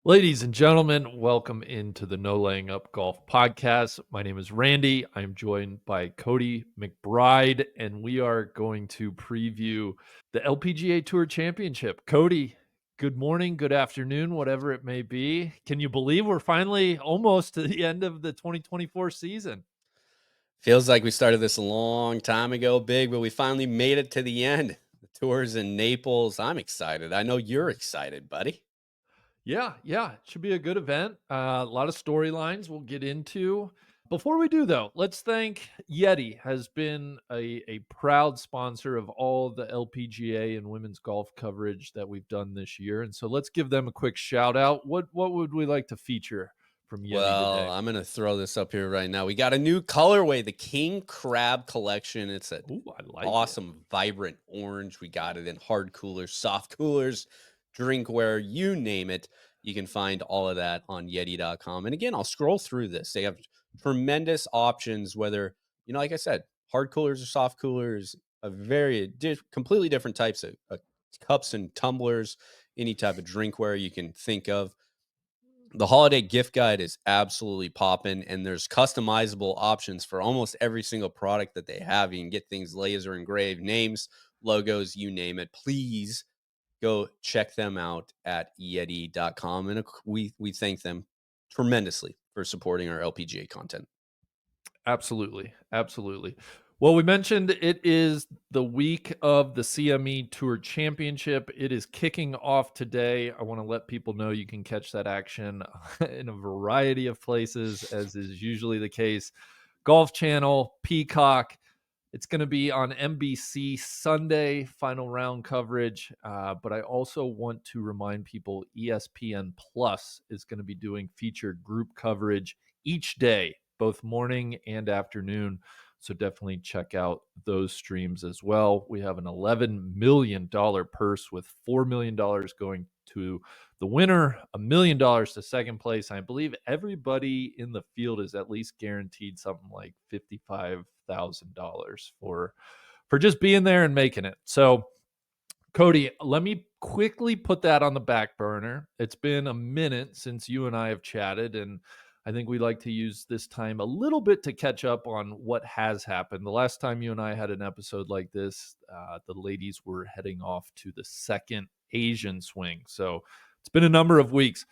Ladies and gentlemen, welcome into the No Laying Up Golf Podcast. My name is Randy. I'm joined by Cody McBride, and we are going to preview the LPGA Tour Championship. Cody, good morning, good afternoon, whatever it may be. Can you believe we're finally almost to the end of the 2024 season? Feels like we started this a long time ago, big, but we finally made it to the end. The tour's in Naples. I'm excited. I know you're excited, buddy. Yeah, it should be a good event. A lot of storylines we'll get into. Before we do, though, let's thank Yeti has been a proud sponsor of all the LPGA and women's golf coverage that we've done this year. And so let's give them a quick shout out. What would we like to feature from Yeti Well, today? I'm going to throw this up here right now. We got a new colorway, the King Crab Collection. It's an Ooh, I like it. awesome, vibrant orange. We got it in hard coolers, soft coolers, drinkware, you name it. You can find all of that on yeti.com. And again, I'll scroll through this. They have tremendous options, whether, like I said, hard coolers or soft coolers, completely different types of cups and tumblers, any type of drinkware you can think of. The holiday gift guide is absolutely popping, and there's customizable options for almost every single product that they have. You can get things laser engraved, names, logos, you name it. Please go check them out at yeti.com. And we thank them tremendously for supporting our LPGA content. Absolutely. Well, we mentioned it is the week of the CME Tour Championship. It is kicking off today. I want to let people know you can catch that action in a variety of places, as is usually the case. Golf Channel, Peacock. It's going to be on NBC Sunday, final round coverage. But I also want to remind people ESPN Plus is going to be doing featured group coverage each day, both morning and afternoon. So definitely check out those streams as well. We have an $11 million purse with $4 million going to the winner, $1 million to second place. I believe everybody in the field is at least guaranteed something like $55,000 for just being there and making it. So, Cody, let me quickly put that on the back burner. It's been a minute since you and I have chatted, and I think we like to use this time a little bit to catch up on what has happened. The last time you and I had an episode like this, the ladies were heading off to the second Asian swing. So it's been a number of weeks.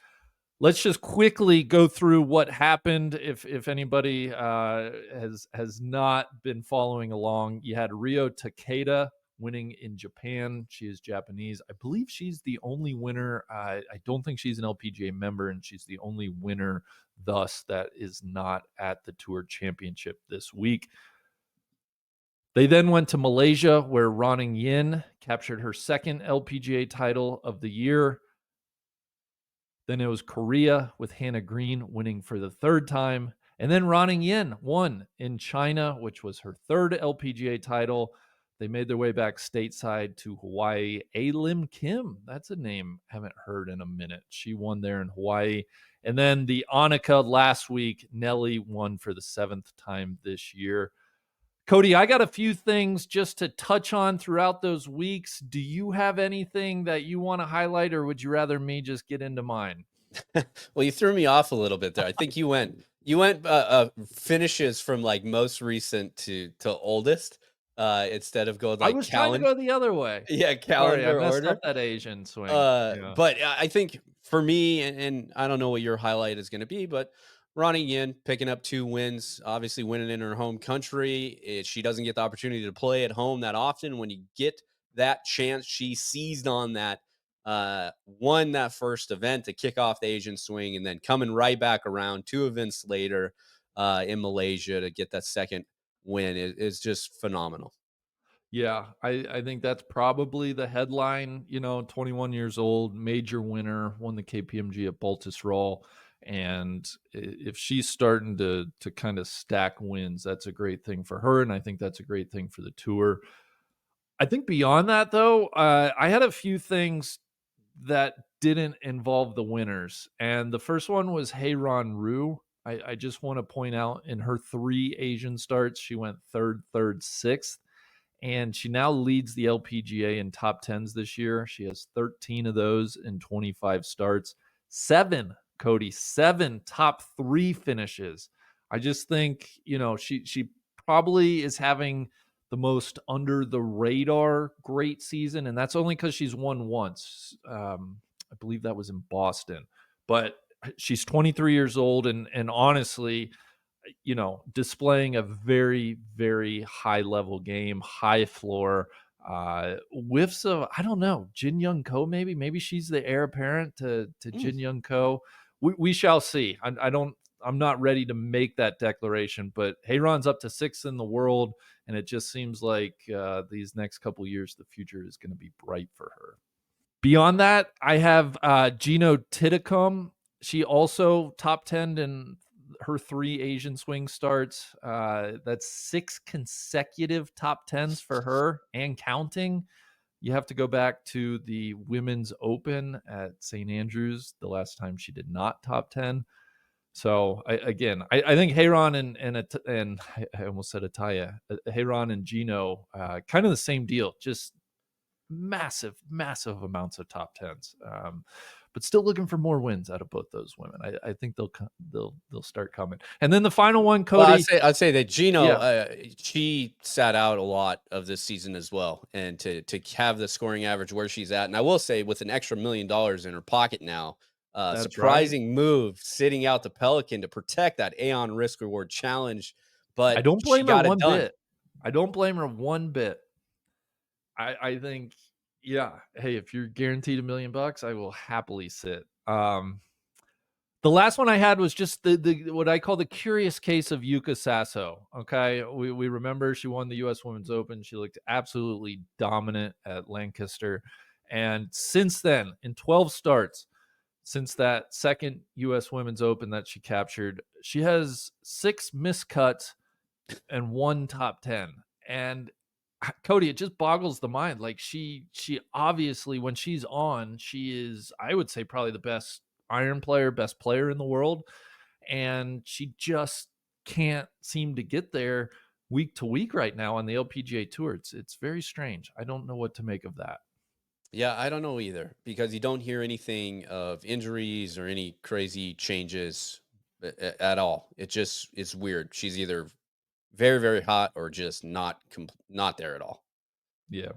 Let's just quickly go through what happened. If anybody has not been following along, you had Rio Takeda winning in Japan. She is Japanese. I believe she's the only winner. I don't think she's an LPGA member, and she's the only winner thus that is not at the Tour Championship this week. They then went to Malaysia, where Ronning Yin captured her second LPGA title of the year. Then it was Korea with Hannah Green winning for the third time. And then Ronning Yin won in China, which was her third LPGA title. They made their way back stateside to Hawaii. Lim Kim, that's a name I haven't heard in a minute. She won there in Hawaii. And then the Annika last week, Nelly won for the seventh time this year. Cody, I got a few things just to touch on throughout those weeks. Do you have anything that you want to highlight, or would you rather me just get into mine? Well, you threw me off a little bit there. I think you went finishes from like most recent to oldest, instead of going I like was trying to go the other way. yeah, Sorry, I calendar messed up order. that Asian swing. Yeah. But I think for me, and I don't know what your highlight is going to be, but Ronnie Yin picking up 2 wins, obviously winning in her home country. She doesn't get the opportunity to play at home that often. When you get that chance, she seized on that, won that first event to kick off the Asian swing, and then coming right back around 2 events later in Malaysia to get that second win is just phenomenal. Yeah, I think that's probably the headline. 21 years old, major winner, won the KPMG at Baltusrol. And if she's starting to kind of stack wins, that's a great thing for her. And I think that's a great thing for the tour. I think beyond that, though, I had a few things that didn't involve the winners. And the first one was Heyron Rue. I just want to point out in her 3 Asian starts, she went third, sixth, and she now leads the LPGA in top tens this year. She has 13 of those in 25 starts. 7, Cody, 7 top 3 finishes. I just think, she probably is having the most under the radar great season, and that's only because she's won once. I believe that was in Boston, but she's 23 years old, and honestly, displaying a very, very high level game, high floor. Whiffs of, I don't know, Jin Young Ko, maybe she's the heir apparent to Mm. Jin Young Ko. We shall see. I'm not ready to make that declaration, but Heyron's up to 6th in the world, and it just seems like these next couple years, the future is going to be bright for her. Beyond that, I have Gino Titticum. She also top 10 in her 3 Asian swing starts. That's 6 consecutive top 10s for her and counting. You have to go back to the Women's Open at St. Andrews, the last time she did not top 10. So I think Heyron and I almost said Ataya, Heyron and Gino, kind of the same deal. Just massive, massive amounts of top 10s. But still looking for more wins out of both those women. I think they'll start coming. And then the final one, Well, Cody. I'd say that Gino, Yeah, she sat out a lot of this season as well, and to have the scoring average where she's at, and I will say with an extra $1 million in her pocket now, that's right. surprising move sitting out the Pelican to protect that Aon Risk Reward Challenge, I but don't she blame her got it one done. bit. I don't blame her one bit. I think, yeah. Hey, if you're guaranteed $1 million, I will happily sit. The last one I had was just the what I call the curious case of Yuka Sasso. Okay, we remember she won the U.S. Women's Open. She looked absolutely dominant at Lancaster, and since then, in 12 starts, since that second U.S. Women's Open that she captured, she has 6 miscuts and 1 top 10. And Cody, it just boggles the mind. Like she obviously, when she's on, she is, I would say, probably the best iron player, best player in the world, and she just can't seem to get there week to week right now on the LPGA Tour. It's very strange. I don't know what to make of that. Yeah, I don't know either because you don't hear anything of injuries or any crazy changes at all. It just it's weird. She's either very very hot or just not there at all. Yeah.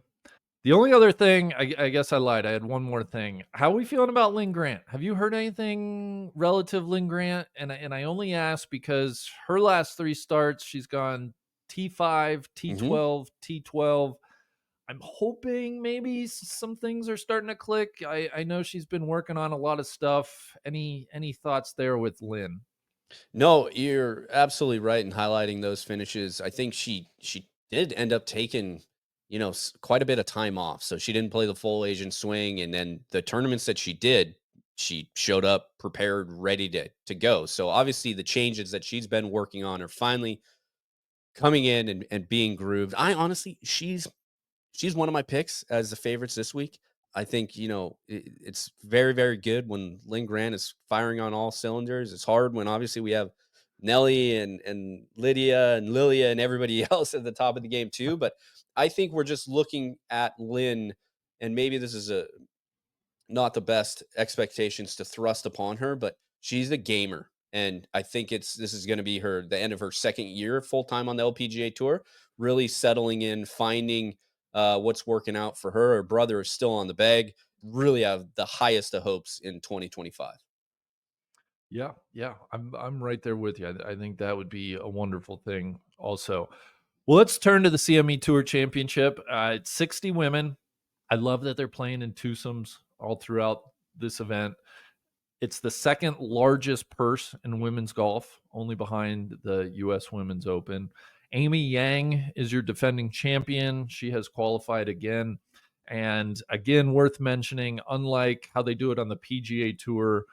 The only other thing, I guess I lied. I had one more thing. How are we feeling about Lynn Grant? Have you heard anything relative Lynn Grant? And I only ask because her last 3 starts, she's gone T5, Hmm. T12, T12. I'm hoping maybe some things are starting to click. I know she's been working on a lot of stuff. Any thoughts there with Lynn? No, you're absolutely right in highlighting those finishes. I think she did end up taking, quite a bit of time off. So she didn't play the full Asian swing, and then the tournaments that she did, she showed up prepared, ready to go. So obviously the changes that she's been working on are finally coming in and being grooved. I honestly, she's one of my picks as the favorites this week. I think, it's very, very good when Lynn Grant is firing on all cylinders. It's hard when obviously we have Nelly and Lydia and Lilia and everybody else at the top of the game too. But I think we're just looking at Lynn, and maybe this is not the best expectations to thrust upon her, but she's a gamer. And I think this is going to be the end of her second year full time on the LPGA tour, really settling in, finding what's working out for her. Her brother is still on the bag. Really have the highest of hopes in 2025. Yeah, yeah, I'm right there with you. I think that would be a wonderful thing. Also, well, let's turn to the CME Tour Championship. It's 60 women. I love that they're playing in twosomes all throughout this event. It's the second largest purse in women's golf, only behind the U.S. Women's Open. Amy Yang is your defending champion. She has qualified again. And again, worth mentioning, unlike how they do it on the PGA Tour,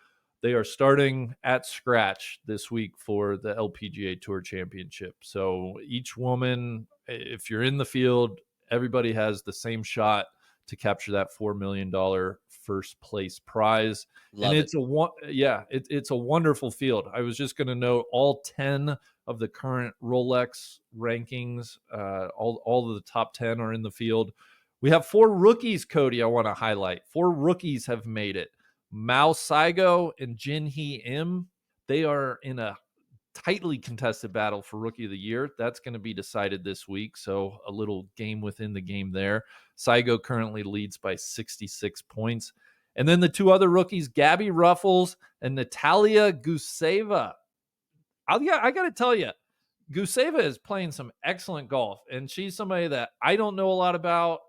they are starting at scratch this week for the LPGA Tour Championship. So each woman, if you're in the field, everybody has the same shot to capture that $4 million first place prize. And Love it. it's a wonderful field. I was just going to note all 10 of the current Rolex rankings, all of the top 10 are in the field. We have 4 rookies, Cody, I want to highlight. 4 rookies have made it. Mao Saigo and Jin Hee Im, they are in a tightly contested battle for Rookie of the Year. That's going to be decided this week. So a little game within the game there. Saigo currently leads by 66 points. And then the two other rookies, Gabby Ruffles and Natalia Guseva. I got to tell you, Guseva is playing some excellent golf, and she's somebody that I don't know a lot about.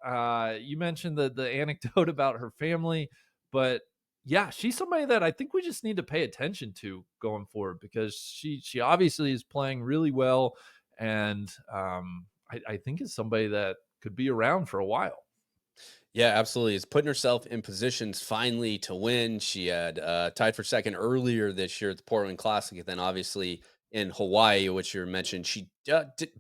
You mentioned the anecdote about her family, but yeah, she's somebody that I think we just need to pay attention to going forward because she obviously is playing really well, and I think is somebody that could be around for a while. Yeah, absolutely. It's putting herself in positions finally to win. She had tied for second earlier this year at the Portland Classic, and then obviously in Hawaii, which you mentioned, she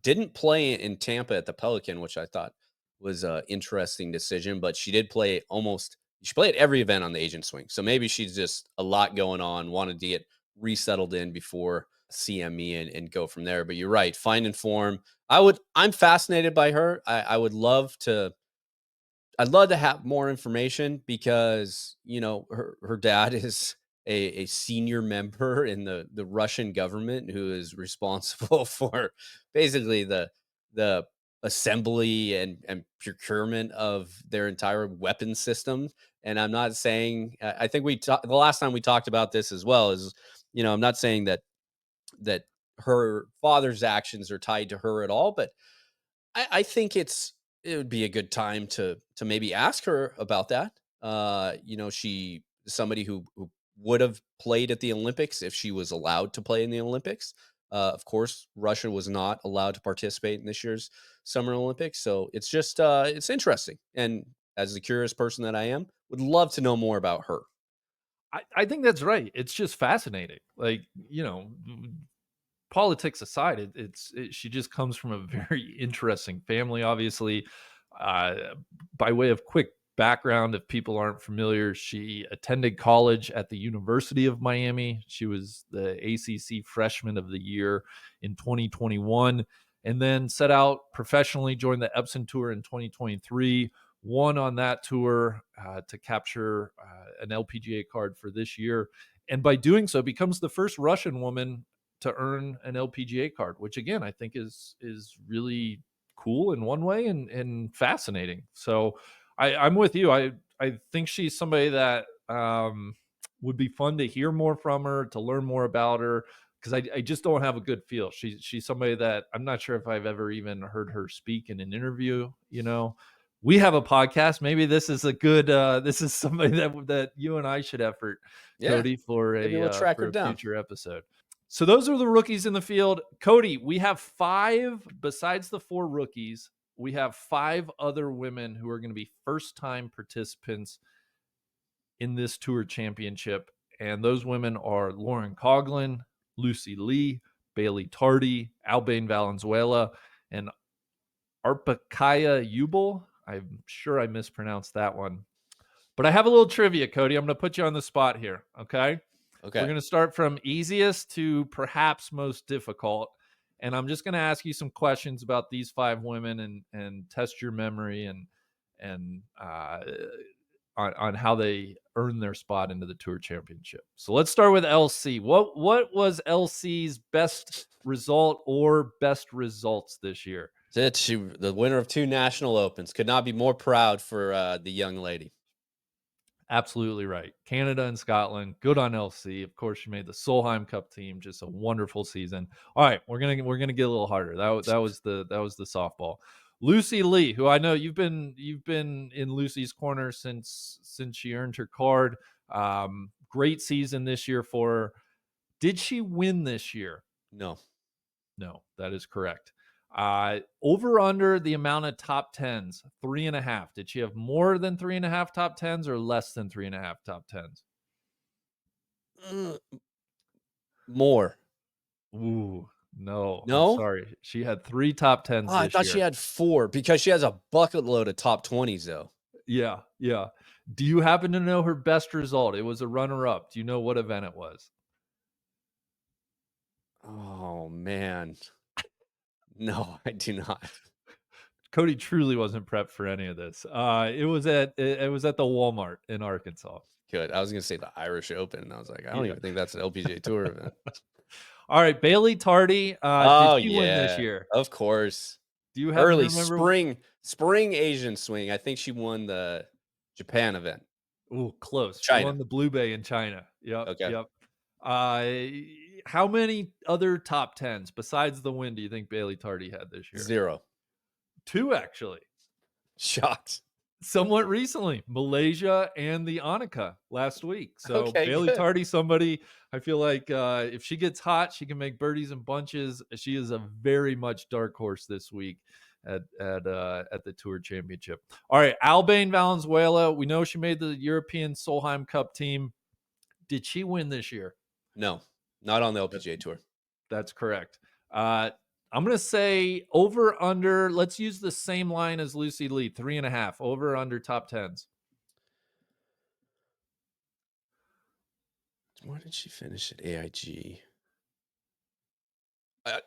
didn't play in Tampa at the Pelican, which I thought was an interesting decision. But she did play almost. She played every event on the Asian swing, so maybe she's just a lot going on. Wanted to get resettled in before CME and go from there. But you're right, finding form. I'm fascinated by her. I would love to. I'd love to have more information because, her dad is a senior member in the Russian government who is responsible for basically the assembly and procurement of their entire weapon system. And I'm not saying I think the last time we talked about this as well is, I'm not saying that her father's actions are tied to her at all, but I think it would be a good time to maybe ask her about that. She somebody who would have played at the Olympics if she was allowed to play in the Olympics. Of course, Russia was not allowed to participate in this year's Summer Olympics, so it's just it's interesting. And as the curious person that I am, would love to know more about her. I think that's right. It's just fascinating. Like, politics aside, she just comes from a very interesting family. Obviously, uh, by way of quick background, if people aren't familiar, she attended college at the University of Miami. She was the ACC Freshman of the Year in 2021, and then set out professionally, joined the Epson Tour in 2023. Won on that tour to capture an LPGA card for this year, and by doing so, becomes the first Russian woman to earn an LPGA card, which again I think is really cool in one way and fascinating. So I'm with you. I think she's somebody that would be fun to hear more from her, to learn more about her, because I just don't have a good feel. She's somebody that I'm not sure if I've ever even heard her speak in an interview. We have a podcast. Maybe this is a good. This is somebody that you and I should effort, Yeah, Cody, for maybe we'll track her a down. future episode. So those are the rookies in the field. Cody, we have five, besides the four rookies, we have five other women who are going to be first time participants in this tour championship. And those women are Lauren Coughlin, Lucy Lee, Bailey Tardy, Albane Valenzuela, and Arpakaya Ubel. I'm sure I mispronounced that one. But I have a little trivia, Cody. I'm going to put you on the spot here. Okay. We're Okay. going to start from easiest to perhaps most difficult. And I'm just going to ask you some questions about these five women and test your memory and on how they earned their spot into the tour championship. So let's start with LC. What was LC's best result or best results this year? That's the winner of two national opens. Could not be more proud for the young lady. Absolutely right. Canada and Scotland. Good on LC. Of course, she made the Solheim Cup team. Just a wonderful season. All right, we're gonna get a little harder. That was the softball. Lucy Lee, who I know you've been in Lucy's corner since she earned her card. Great season this year for her. Did she win this year? No. No, that is correct. Over under the amount of top tens, 3.5. Did she have more than 3.5 top tens or less than 3.5 top tens? Uh, More. Ooh, no, I'm No? sorry. She had three top Oh, tens I this thought she year. had 4 because she has a bucket load of top 20s, though. Yeah, yeah. Do you happen to know her best result? It was a runner up. Do you know what event it was? Oh, man. No, I do not. Cody truly wasn't prepped for any of this. It was at the Walmart in Arkansas. Good. I was gonna say the Irish Open, and I was like, I don't Yeah. even think that's an LPGA Tour event. All right, Bailey Tardy, did Oh she win this yeah, year? of course. Do you happen to Early remember? spring Asian swing. I think she won the Japan event. Ooh, close. She China. won the Blue Bay in China. Yep, Okay. yep. Uh, how many other top 10s besides the win do you think Bailey Tardy had this year? 0. 2, actually. Shocked. Somewhat recently, Malaysia and the Annika last week. So Okay, Bailey good. Tardy, somebody I feel like if she gets hot, she can make birdies and bunches. She is a very much dark horse this week at the Tour Championship. All right, Albane Valenzuela. We know she made the European Solheim Cup team. Did she win this year? No, not on the That- LPGA Tour. That's correct. I'm going to say over under. Let's use the same line as Lucy Lee, 3.5 over under top 10s. Where did she finish at AIG?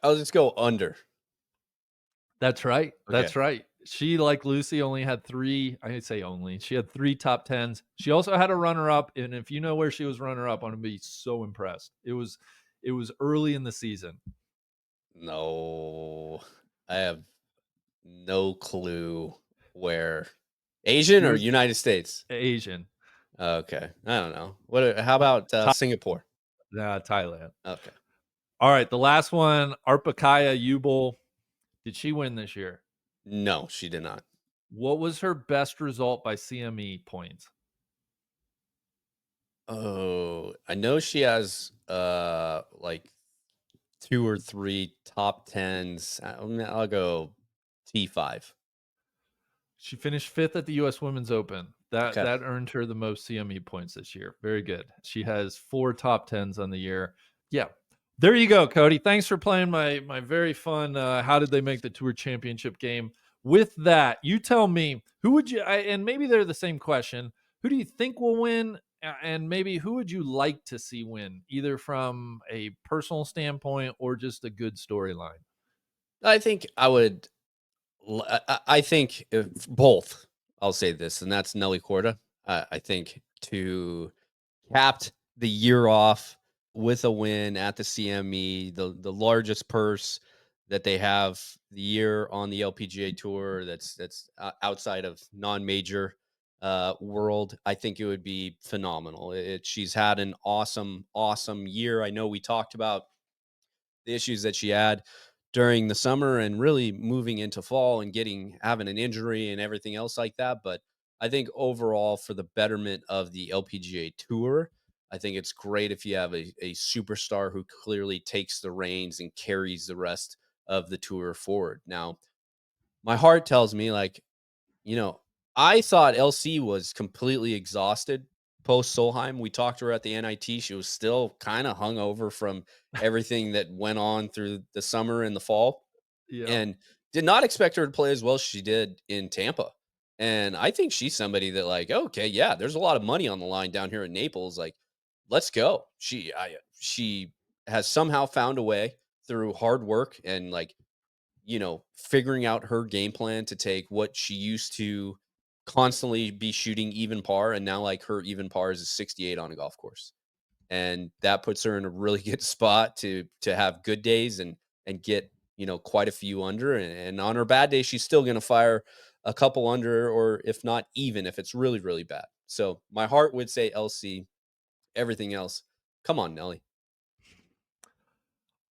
I'll just go under. That's right. Okay. That's right. She, like Lucy, only had 3. I say only. She had 3 top 10s. She also had a runner up, and if you know where she was runner up, I'm gonna be so impressed. It was early in the season. No, I have no clue where. Asian or Here's United States? Asian. Okay, I don't know. How about Singapore? Thailand. Okay. All right, the last one, Arpakaya Yubel. Did she win this year? No, she did not. What was her best result by CME points? Oh, I know she has like 2 or 3 top 10s. I'll go T5. She finished 5th at the US Women's Open. That Okay. that earned her the most CME points this year. Very good. She has 4 top 10s on the year. Yeah. There you go, Cody. Thanks for playing my very fun how did they make the Tour Championship game. With that, you tell me who would you and maybe they're the same question. Who do you think will win and maybe who would you like to see win either from a personal standpoint or just a good storyline? I think I would I think if both. I'll say this, and that's Nelly Korda. I think to capped the year off with a win at the CME, the largest purse that they have the year on the LPGA Tour. That's outside of non-major world. I think it would be phenomenal. She's had an awesome year. I know we talked about the issues that she had during the summer and really moving into fall and having an injury and everything else like that. But I think overall, for the betterment of the LPGA Tour, I think it's great if you have a superstar who clearly takes the reins and carries the rest of the tour forward. Now, my heart tells me, like, you know, I thought LC was completely exhausted post Solheim. We talked to her at the NIT. She was still kind of hungover from everything that went on through the summer and the fall, Yep. and did not expect her to play as well as she did in Tampa. And I think she's somebody that, like, okay, yeah, there's a lot of money on the line down here in Naples. Like, let's go. She has somehow found a way through hard work and, like, figuring out her game plan to take what she used to constantly be shooting even par, and now, like, her even par is a 68 on a golf course. And that puts her in a really good spot to have good days and get, quite a few under. And on her bad day, she's still gonna fire a couple under, or if not even if it's really, really bad. So my heart would say LC. Everything else, come on, Nelly.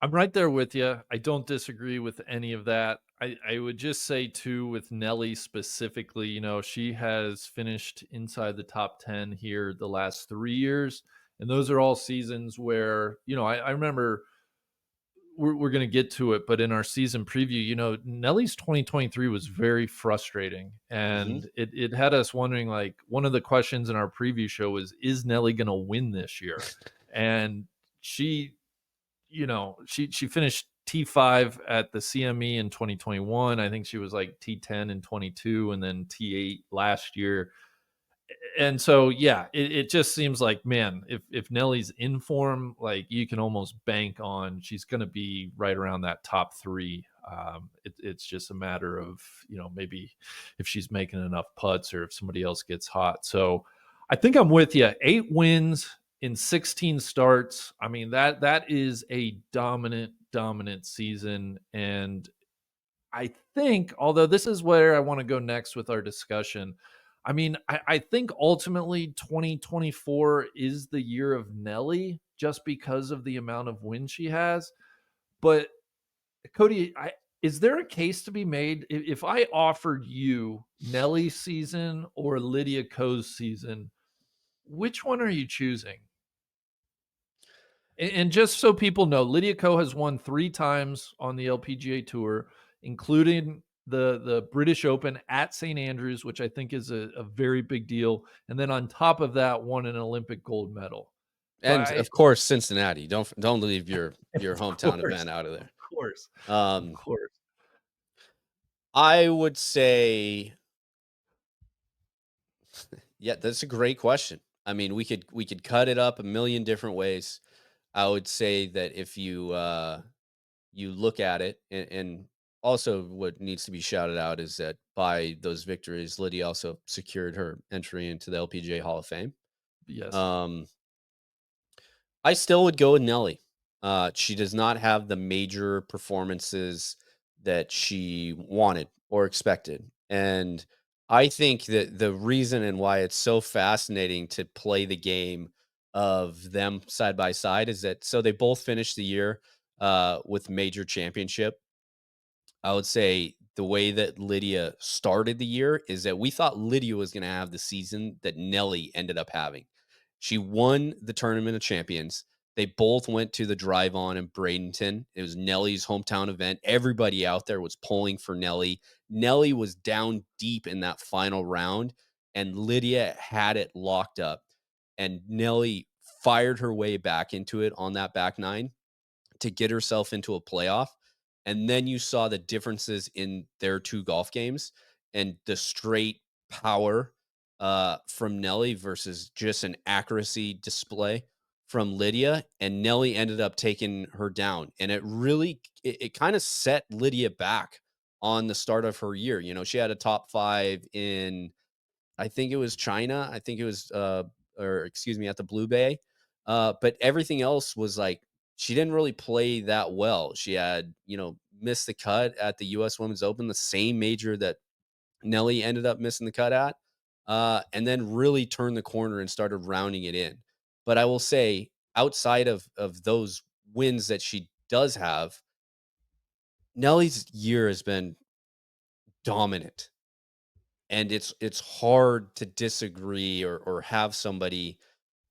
I'm right there with you. I don't disagree with any of that. I would just say too with Nelly specifically, she has finished inside the top 10 here the last 3 years. And those are all seasons where, I remember we're going to get to it, but in our season preview, Nelly's 2023 was very frustrating. Hmm. And it had us wondering, like, one of the questions in our preview show was, is Nelly going to win this year? And she she finished T5 at the CME in 2021. I think she was like T10 in 22 and then T8 last year. And so, yeah, it just seems like, man, if Nelly's in form, like, you can almost bank on she's going to be right around that top 3. It's just a matter of, maybe if she's making enough putts or if somebody else gets hot. So I think I'm with you. 8 wins in 16 starts. I mean, that is a dominant season, and I think, although this is where I wanna go next with our discussion, I mean, I think ultimately 2024 is the year of Nelly just because of the amount of wins she has, but Cody, is there a case to be made if I offered you Nelly's season or Lydia Ko's season, which one are you choosing? And just so people know, Lydia Ko has won 3 times on the LPGA Tour, including the British Open at St. Andrews, which I think is a very big deal, and then on top of that, won an Olympic gold medal. So And I of course, Cincinnati. Don't leave your of hometown course, event out of there. of course, of Um, course. I would say, yeah, that's a great question. I mean, we could cut it up a million different ways. I would say that if you look at it, and also what needs to be shouted out is that by those victories, Lydia also secured her entry into the LPGA Hall of Fame. Yes. Um, I still would go with Nelly. She does not have the major performances that she wanted or expected. And I think that the reason and why it's so fascinating to play the game of them side by side is that so they both finished the year with major championship. I would say the way that Lydia started the year is that we thought Lydia was going to have the season that Nelly ended up having. She won the Tournament of Champions. They both went to the drive on in Bradenton. It was Nelly's hometown event. Everybody out there was pulling for Nelly. Nelly was down deep in that final round, and Lydia had it locked up. And Nelly fired her way back into it on that back nine to get herself into a playoff. And then you saw the differences in their two golf games and the straight power from Nelly versus just an accuracy display from Lydia. And Nelly ended up taking her down. And it kind of set Lydia back on the start of her year. You know, she had a top five in I think it was China. I think it was, or excuse me, at the Blue Bay. But everything else was like she didn't really play that well. She had, missed the cut at the U.S. Women's Open, the same major that Nelly ended up missing the cut at, and then really turned the corner and started rounding it in. But I will say, outside of those wins that she does have, Nelly's year has been dominant. And it's hard to disagree or have somebody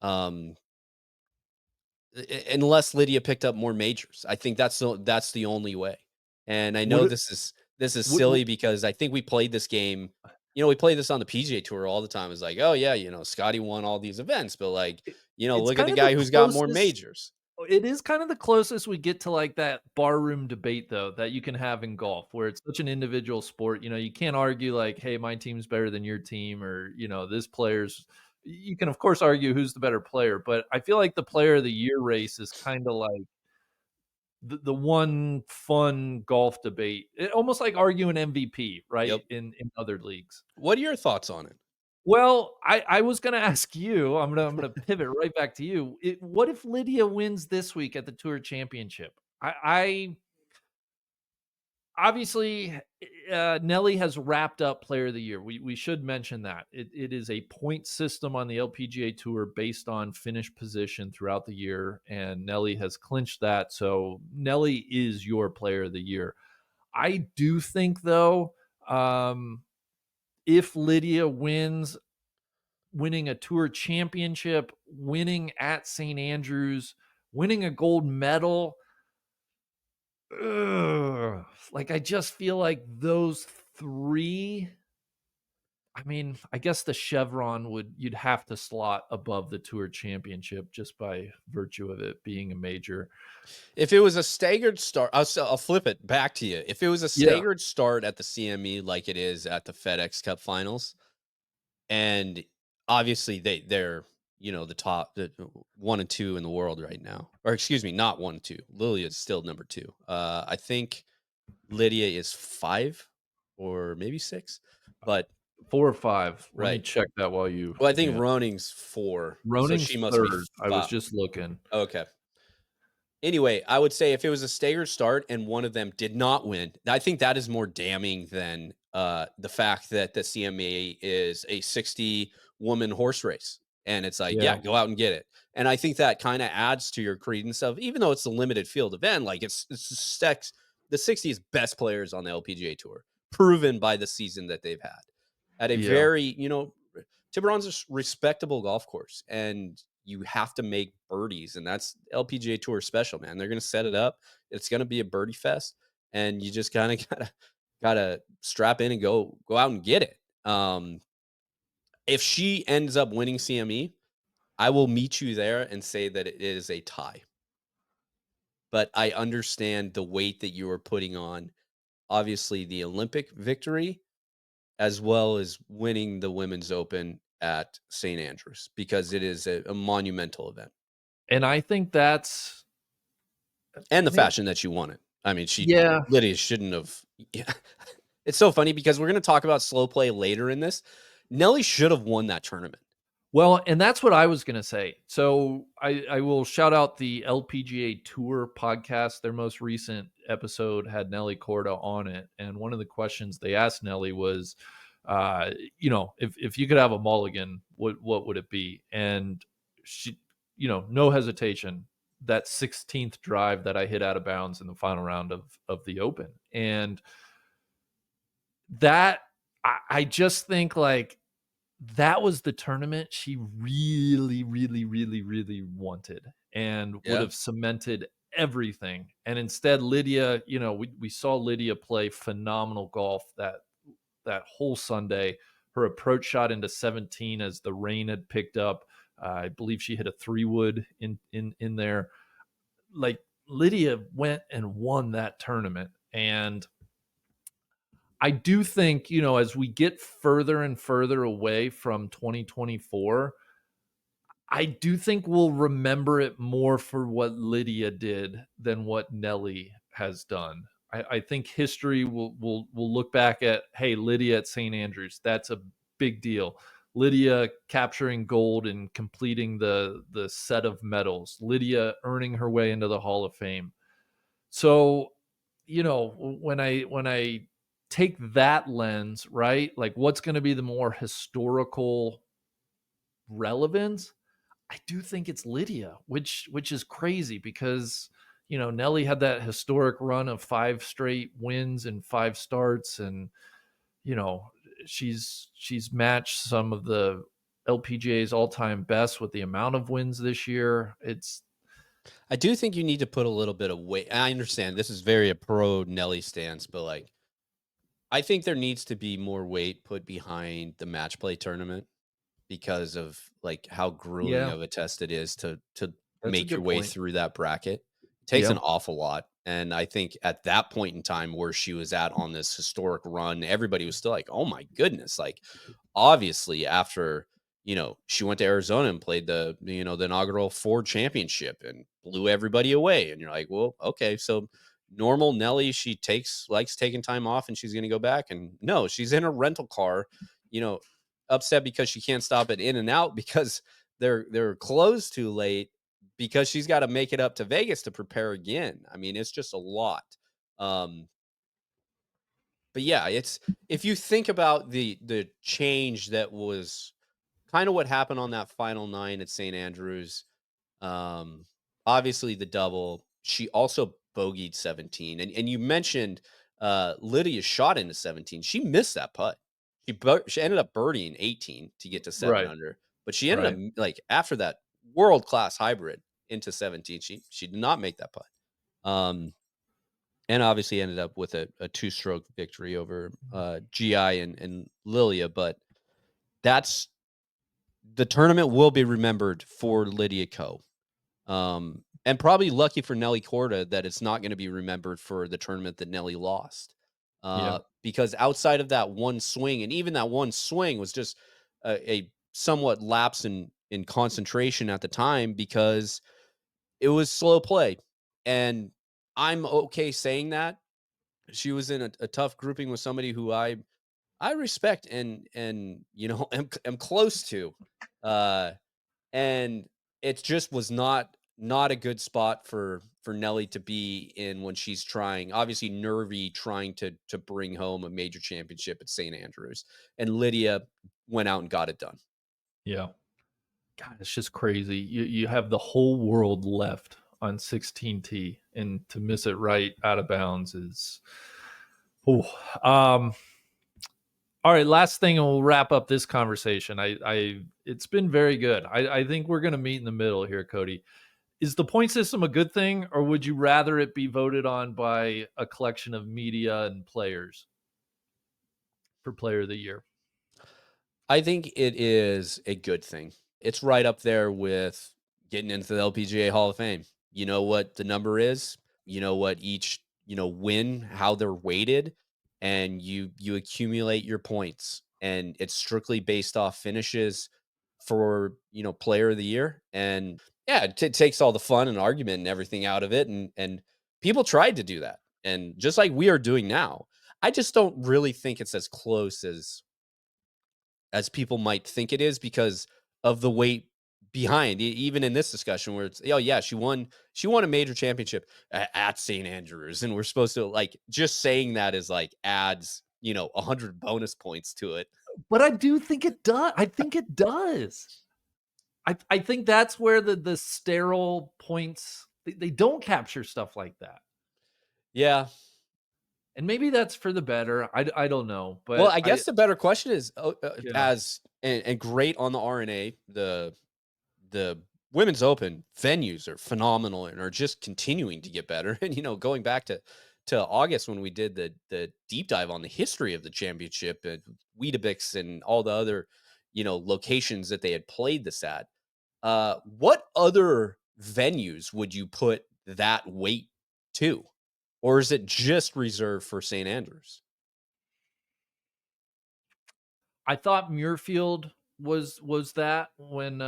um unless Lydia picked up more majors. I think that's the only way. And I know Would it this is would silly because I think we played this game, we play this on the PGA Tour all the time. It's like, oh yeah, Scotty won all these events, but like, it's look at the kind of the guy who's got more closest. majors. It is kind of the closest we get to, like, that barroom debate, though, that you can have in golf, where it's such an individual sport. You can't argue like, "Hey, my team's better than your team," or, "This player's." You can, of course, argue who's the better player, but I feel like the player of the year race is kinda like the one fun golf debate. Almost like arguing MVP, right, Yep. in other leagues. What are your thoughts on it? Well, I was gonna ask you, I'm gonna pivot right back to you. What if Lydia wins this week at the Tour Championship? I obviously, Nelly has wrapped up Player of the Year. We should mention that. It is a point system on the LPGA Tour based on finish position throughout the year, and Nelly has clinched that, so Nelly is your Player of the Year. I do think, though, if Lydia winning a tour championship, winning at St. Andrews, winning a gold medal. Like, I just feel like those three. I mean, I guess the chevron you'd have to slot above the tour championship just by virtue of it being a major. If it was a staggered start, I'll flip it back to you. If it was a Yeah. staggered start at the CME like it is at the FedEx Cup Finals, and obviously they're the top the 1 and 2 in the world right now, or excuse me, not 1 and 2. Lilia is still number 2. I think Lydia is 5 or maybe 6, but 4 or 5. Let me Right. check that while you Well, I think yeah. Roning's 4, so Roning's she must be 3rd. I was 5. just looking. Okay. Anyway, I would say if it was a staggered start and one of them did not win, I think that is more damning than the fact that the CMA is a 60-woman horse race. And it's like, Yeah. yeah, go out and get it. And I think that kind of adds to your credence of, even though it's a limited field event, like the 60's best players on the LPGA Tour, proven by the season that they've had at a Yeah. very, Tiburon's a respectable golf course, and you have to make birdies, and that's LPGA Tour special, man. They're gonna set it up. It's gonna be a birdie fest, and you just kind of gotta strap in and go out and get it. If she ends up winning CME, I will meet you there and say that it is a tie. But I understand the weight that you are putting on, obviously the Olympic victory, as well as winning the Women's Open at St. Andrews, because it is a monumental event. And I think that's And I the think fashion that you won it. I mean, yeah. Lydia shouldn't have. Yeah. It's so funny because we're gonna talk about slow play later in this. Nelly should have won that tournament. Well, and that's what I was gonna say. So I will shout out the LPGA Tour podcast. Their most recent episode had Nelly Korda on it, and one of the questions they asked Nelly was, if you could have a mulligan, what would it be? And she, no hesitation, that 16th drive that I hit out of bounds in the final round of the Open, and that I just think like that was the tournament she really, really, really, really wanted and would Yeah. have cemented everything. And instead, Lydia, we saw Lydia play phenomenal golf that whole Sunday. Her approach shot into 17 as the rain had picked up. I believe she hit a 3-wood in there. Like Lydia went and won that tournament. And I do think, as we get further and further away from 2024, I do think we'll remember it more for what Lydia did than what Nelly has done. I think history will look back at, hey, Lydia at St. Andrews, that's a big deal. Lydia capturing gold and completing the set of medals. Lydia earning her way into the Hall of Fame. So, when I take that lens, right? Like what's going to be the more historical relevance? I do think it's Lydia, which is crazy because Nelly had that historic run of 5 straight wins and 5 starts, and you know she's matched some of the LPGA's all-time best with the amount of wins this year. It's I do think you need to put a little bit of weight. I understand this is very a pro Nelly stance, but like I think there needs to be more weight put behind the match play tournament because of like how grueling yeah, of a test it is to that's a make your good way point. through that bracket. It takes Yeah, an awful lot. And I think at that point in time where she was at on this historic run, everybody was still like, "Oh my goodness." Like obviously after, she went to Arizona and played the inaugural Ford Championship and blew everybody away and you're like, "Well, okay, so normal Nelly, she likes taking time off and she's going to go back." And no, she's in a rental car, you know, upset because she can't stop at In and Out because they're closed too late because she's got to make it up to Vegas to prepare again. I mean, it's just a lot. Um, but yeah, it's if you think about the change that was kind of what happened on that final 9 at St. Andrews. Um, Obviously the double. She also bogeyed 17, and you mentioned Lydia shot into 17. She missed that putt. She ended up birdieing 18 to get to 7 right, under, but she ended up right. like after that world class hybrid into 17. She did not make that putt. Um, and obviously ended up with a two-stroke victory over GI and Lilia, but that's the tournament will be remembered for Lydia Ko. And probably lucky for Nelly Korda that it's not going to be remembered for the tournament that Nelly lost. Yeah, Because outside of that one swing, and even that one swing was just a somewhat lapse in concentration at the time because it was slow play. And I'm okay saying that. She was in a tough grouping with somebody who I I respect and am close to, uh, and it just was not a good spot for Nelly to be in when she's trying, obviously nervy, trying to bring home a major championship at St. Andrews, and Lydia went out and got it done. Yeah. God, it's just crazy. You have the whole world left on 16T, and to miss it right out of bounds is. Ooh. Um, all right, last thing, and we'll wrap up this conversation. It's been very good. I think we're going to meet in the middle here, Cody. Is the point system a good thing, or would you rather it be voted on by a collection of media and players for Player of the Year? I think it is a good thing. It's right up there with getting into the LPGA Hall of Fame. You know what the number is, you know what each, win, how they're weighted, and you accumulate your points, and it's strictly based off finishes for, player of the year. And yeah, it takes all the fun and argument and everything out of it, and people tried to do that. And just like we are doing now, I just don't really think it's as close as people might think it is because of the weight behind even in this discussion where it's, oh yeah, she won a major championship at St. Andrews, and we're supposed to, like, just saying that is like adds 100 bonus points to it. But I do think it does. I think it does. I think that's where the sterile points they don't capture stuff like that. Yeah. And maybe that's for the better. I don't know, Well, but I I guess the better question is, yeah. as and great on the RNA, the women's open venues are phenomenal and are just continuing to get better. And going back to August when we did the deep dive on the history of the championship and Weetabix and all the other locations that they had played this at. What other venues would you put that weight to, or is it just reserved for St. Andrews? I thought Muirfield was that when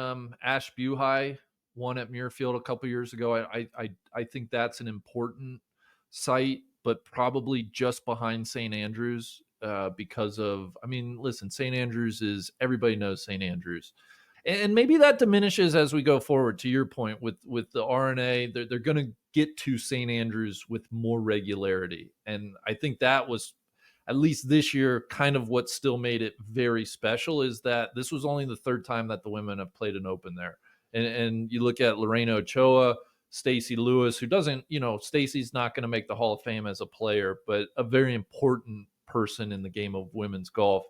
Ash Buhai won at Muirfield a couple years ago. I think that's an important site, but probably just behind St. Andrews because of, I mean, listen, St. Andrews is, everybody knows St. Andrews. And maybe that diminishes as we go forward. To your point, with the RNA, they're going to get to St. Andrews with more regularity, and I think that was, at least this year, kind of what still made it very special is that this was only the third time that the women have played an Open there. And you look at Lorena Ochoa, Stacey Lewis, who doesn't, Stacey's not going to make the Hall of Fame as a player, but a very important person in the game of women's golf.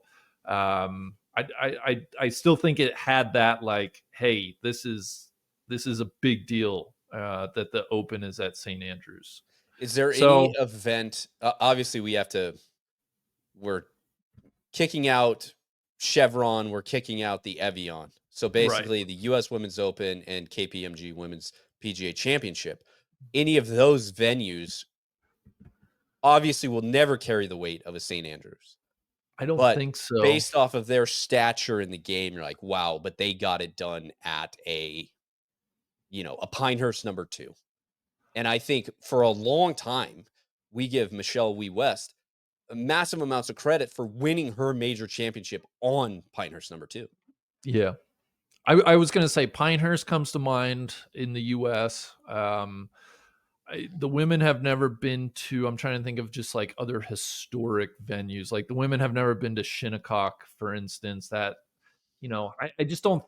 I still think it had that, like, hey, this is a big deal that the Open is at St. Andrews. Is there any So event? Obviously, we're kicking out Chevron, we're kicking out the Evian. So right, basically, the U.S. Women's Open and KPMG Women's PGA Championship. Any of those venues obviously will never carry the weight of a St. Andrews. I don't But think so. based off of their stature in the game, you're like, wow, but they got it done at a Pinehurst number two. And I think for a long time, we give Michelle Wee West massive amounts of credit for winning her major championship on Pinehurst number two. Yeah. I was gonna say Pinehurst comes to mind in the US. The women have never been to, I'm trying to think of just like other historic venues. Like the women have never been to Shinnecock, for instance. That, I just don't,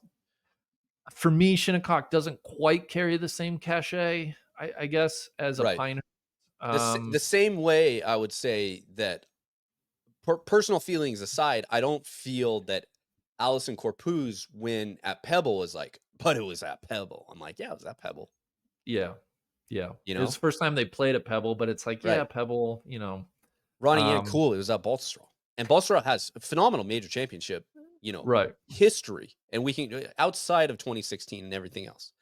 for me, Shinnecock doesn't quite carry the same cachet, I guess, as a Right. Pinehurst. The same way I would say that, personal feelings aside, I don't feel that Allison Corpuz win at Pebble was like, but it was at Pebble. I'm like, yeah, it was at Pebble. Yeah. Yeah. You It was know, the first time they played at Pebble, but it's like, yeah, right? Pebble. Ronnie Ann Um, Cool, it was at Baltusrol, and Baltusrol has a phenomenal major championship, right. history, and we can, outside of 2016 and everything else.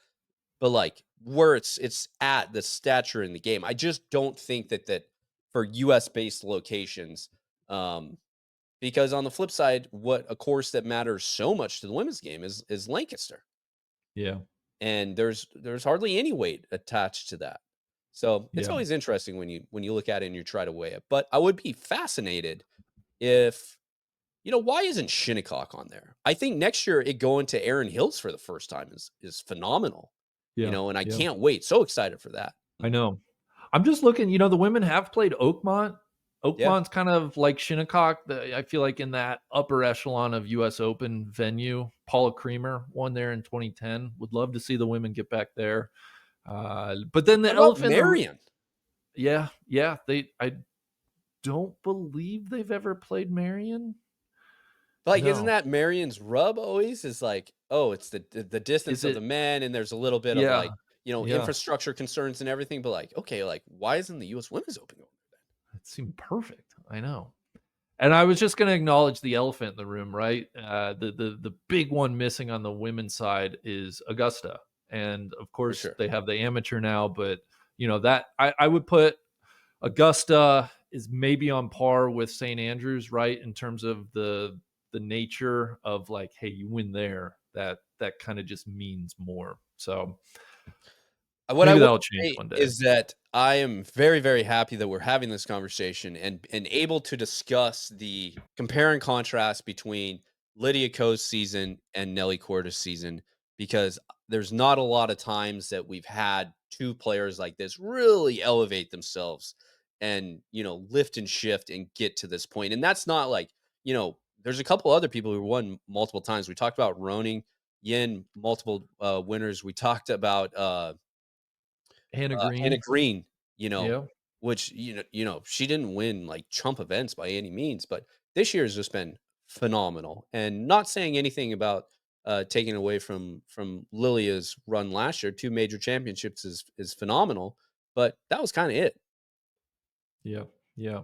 But like where it's at the stature in the game, I just don't think that for US based locations. Um, because on the flip side, what a course that matters so much to the women's game is Lancaster, Yeah. and there's hardly any weight attached to that. So it's Yeah. always interesting when you look at it and you try to weigh it. But I would be fascinated if Why isn't Shinnecock on there? I think next year it going to Erin Hills for the first time is phenomenal. Yeah, And I yeah, can't wait. So excited for that. I know. I'm just looking, the women have played Oakmont. Yeah. Oakmont's kind of like Shinnecock. I feel like in that upper echelon of US Open venue. Paula Creamer won there in 2010. Would love to see the women get back there. But then the What about elephant in the Marion? yeah, yeah, I don't believe they've ever played Marion. Like, isn't No. that Marion's rub always is like, oh, it's the distance Is of the it men, and there's a little bit of yeah, like, yeah. infrastructure concerns and everything. But like, okay, like why isn't the US Women's Open going? It seemed perfect. I know. And I was just gonna acknowledge the elephant in the room, right? The big one missing on the women's side is Augusta, and of For course sure. they have the amateur now, but that I would put Augusta is maybe on par with St. Andrews, right? In terms of the nature of like, hey, you win there, that kind of just means more. So What I maybe will that'll change say one day. is that I am very, very happy that we're having this conversation and able to discuss the compare and contrast between Lydia Ko's season and Nelly Korda's season, because there's not a lot of times that we've had two players like this really elevate themselves and lift and shift and get to this point. And that's not like, there's a couple other people who won multiple times. We talked about Roning, Yin, multiple winners. We talked about Hannah Hannah Green, Green, yeah, which she didn't win like chump events by any means, but this year has just been phenomenal. And not saying anything about taking away from Lilia's run last year, two major championships is phenomenal, but that was kind of it. yeah, yeah.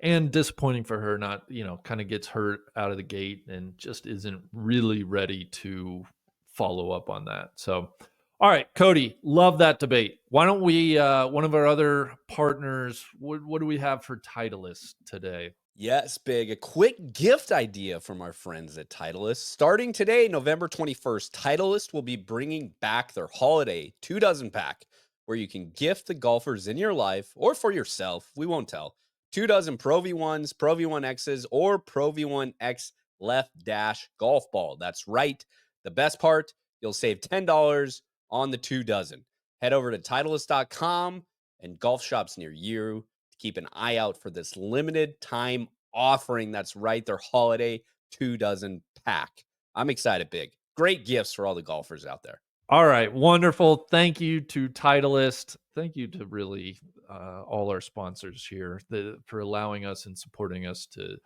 And disappointing for her, not, kind of gets hurt out of the gate and just isn't really ready to follow up on that. So, all right, Cody, love that debate. Why don't we, one of our other partners, what do we have for Titleist today? Yes, big. A quick gift idea from our friends at Titleist. Starting today, November 21st, Titleist will be bringing back their holiday 2 dozen pack where you can gift the golfers in your life or for yourself. We won't tell. 2 dozen Pro V1s, Pro V1Xs, or Pro V1X left dash golf ball. That's right. The best part, you'll save $10 on the 2 dozen. Head over to Titleist.com and golf shops near you. Keep an eye out for this limited time offering. That's right, their holiday 2 dozen pack. I'm excited, big. Great gifts for all the golfers out there. All right, wonderful. Thank you to Titleist. Thank you to really all our sponsors here for allowing us and supporting us to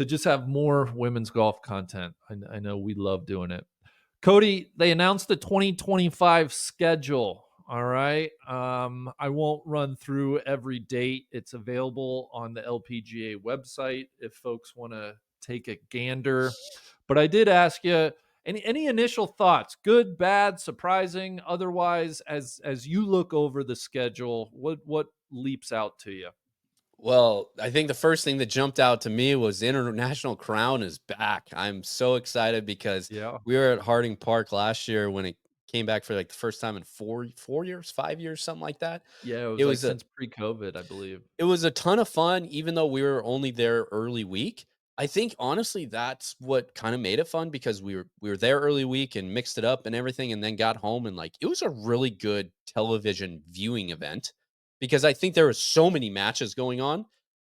just have more women's golf content. I know we love doing it. Cody, they announced the 2025 schedule. All right. I won't run through every date. It's available on the LPGA website if folks want to take a gander. But I did ask you any initial thoughts, good, bad, surprising, otherwise, as you look over the schedule, what leaps out to you? Well, I think the first thing that jumped out to me was International Crown is back. I'm so excited because Yeah. we were at Harding Park last year when it came back for like the first time in 4 years, 5 years, something like that. Yeah, it was It like was a since pre-COVID, I believe. It was a ton of fun, even though we were only there early week. I think honestly that's what kind of made it fun because we were there early week and mixed it up and everything, and then got home and like it was a really good television viewing event because I think there was so many matches going on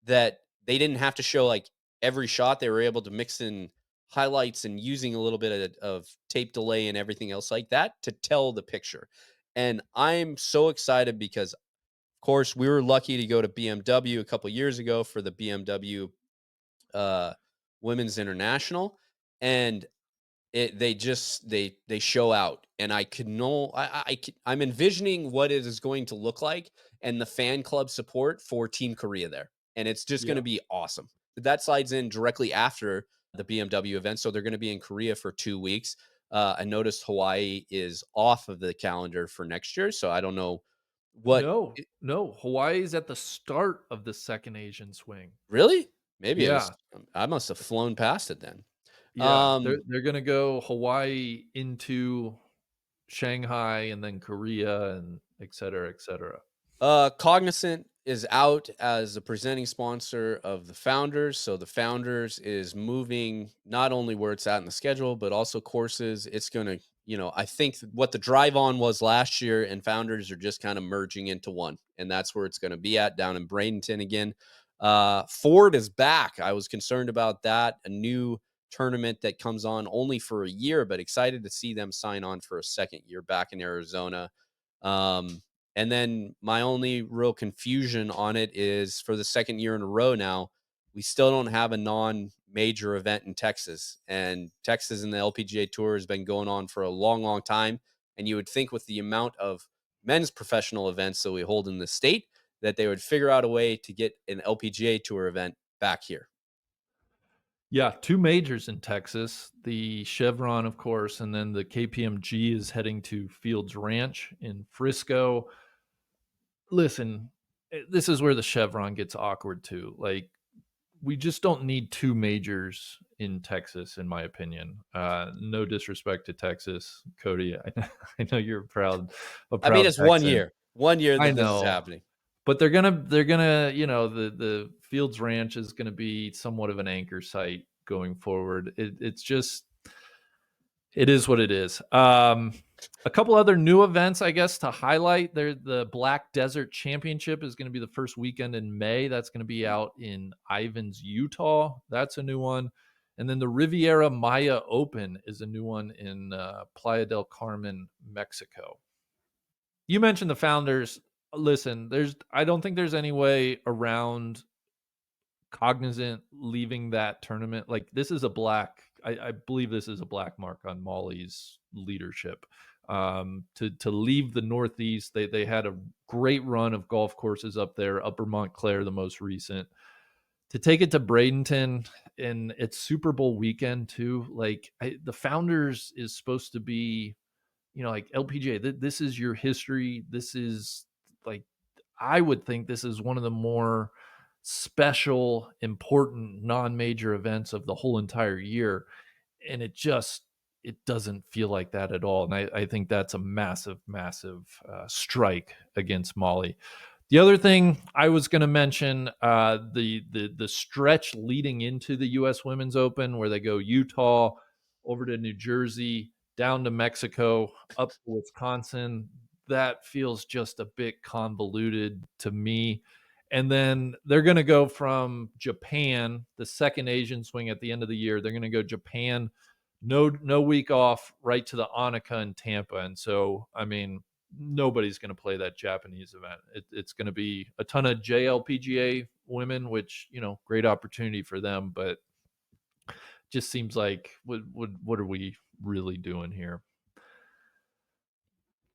that they didn't have to show like every shot. They were able to mix in highlights and using a little bit of tape delay and everything else like that to tell the picture. And I'm so excited because course, we were lucky to go to BMW a couple years ago for the BMW uh, Women's International, and they show out, and I could know I'm envisioning what it is going to look like and the fan club support for Team Korea there, and it's just going Yeah. to be awesome. That slides in directly after the BMW event, so they're going to be in Korea for 2 weeks. I noticed Hawaii is off of the calendar for next year, so I don't know what. No, no, Hawaii's at the start of the second Asian swing. Really? Maybe it was Yeah, I must have flown past it then. yeah, they're Um, they're gonna go Hawaii into Shanghai and then Korea and et cetera, et cetera. Cognizant is out as the presenting sponsor of the Founders. So the Founders is moving not only where it's at in the schedule, but also courses. It's going to, I think what the drive on was last year and Founders are just kind of merging into one. And that's where it's going to be at down in Bradenton again. Ford is back. I was concerned about that. A new tournament that comes on only for a year, but excited to see them sign on for a second year back in Arizona. Um, and then my only real confusion on it is for the second year in a row now, we still don't have a non-major event in Texas. And Texas and the LPGA Tour has been going on for a long, long time. And you would think with the amount of men's professional events that we hold in the state, that they would figure out a way to get an LPGA Tour event back here. Yeah, 2 majors in Texas, the Chevron, of course, and then the KPMG is heading to Fields Ranch in Frisco. Listen, this is where the Chevron gets awkward too. Like, we just don't need 2 majors in Texas, in my opinion. No disrespect to Texas, Cody. I know you're a I mean, proud it's Texan. one year I that this is know, happening. but they're gonna, the Fields Ranch is gonna be somewhat of an anchor site going forward. It is what it is. A couple other new events, I guess, to highlight. There, the Black Desert Championship is going to be the first weekend in May. That's going to be out in Ivins, Utah. That's a new one. And then the Riviera Maya Open is a new one in Playa del Carmen, Mexico. You mentioned the Founders. Listen, I don't think there's any way around Cognizant leaving that tournament. Like, this is a I believe this is a black mark on Molly's leadership. To leave the Northeast, they had a great run of golf courses up there, Upper Montclair, the most recent. To take it to Bradenton, and it's Super Bowl weekend too. Like, the Founders is supposed to be, like LPGA. This is your history. This is like, I would think this is one of the more special, important, non-major events of the whole entire year, and it doesn't feel like that at all. And I think that's a massive, massive strike against Molly. The other thing I was going to mention, the stretch leading into the U.S. Women's Open, where they go Utah over to New Jersey, down to Mexico, up to Wisconsin. That feels just a bit convoluted to me. And then they're going to go from Japan, the second Asian swing at the end of the year. They're going to go Japan, no week off, right to the Annika in Tampa. And so, I mean, nobody's going to play that Japanese event. It's going to be a ton of JLPGA women, which, great opportunity for them, but just seems like what are we really doing here?